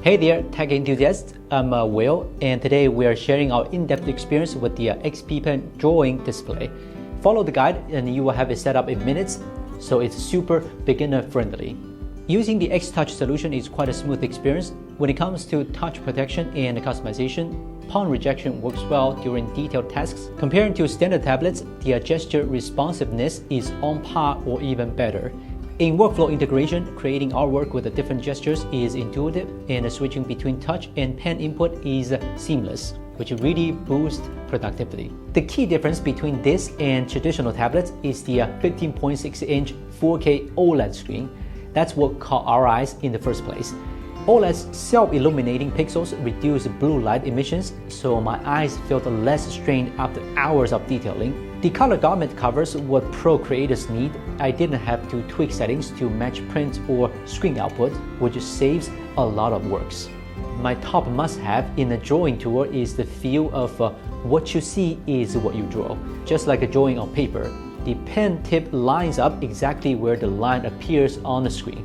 Hey there, tech enthusiasts. I'm Will, and today we are sharing our in-depth experience with the XPPen drawing display. Follow the guide and you will have it set up in minutes, so it's super beginner friendly. Using the X-Touch solution is quite a smooth experience. When it comes to touch protection and customization, palm rejection works well during detailed tasks. Comparing to standard tablets, the gesture responsiveness is on par or even better. In workflow integration, creating artwork with the different gestures is intuitive, and switching between touch and pen input is seamless, which really boosts productivity. The key difference between this and traditional tablets is the 15.6-inch 4K OLED screen. That's what caught our eyes in the first place. OLED's self-illuminating pixels reduce blue light emissions, so my eyes felt less strained after hours of detailing. The color garment covers what pro creators need. I didn't have to tweak settings to match print or screen output, which saves a lot of works. My top must-have in the drawing tool is the feel of what you see is what you draw, just like a drawing on paper. The pen tip lines up exactly where the line appears on the screen.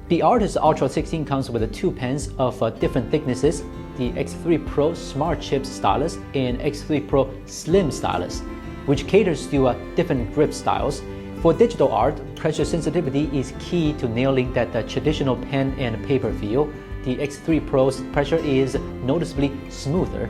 The Artist Ultra 16 comes with two pens of different thicknesses, the X3 Pro Smart Chip Stylus and X3 Pro Slim Stylus, which caters to different grip styles. For digital art, pressure sensitivity is key to nailing that traditional pen and paper feel. The X3 Pro's pressure is noticeably smoother.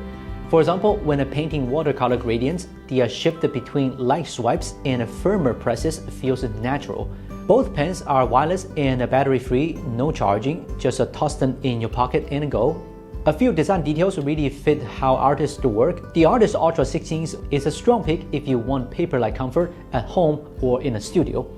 For example, when painting watercolor gradients, the shift between light swipes and firmer presses feels natural. Both pens are wireless and battery-free, no charging, just toss them in your pocket and go. A few design details really fit how artists work. The Artist Ultra 16 is a strong pick if you want paper-like comfort at home or in a studio.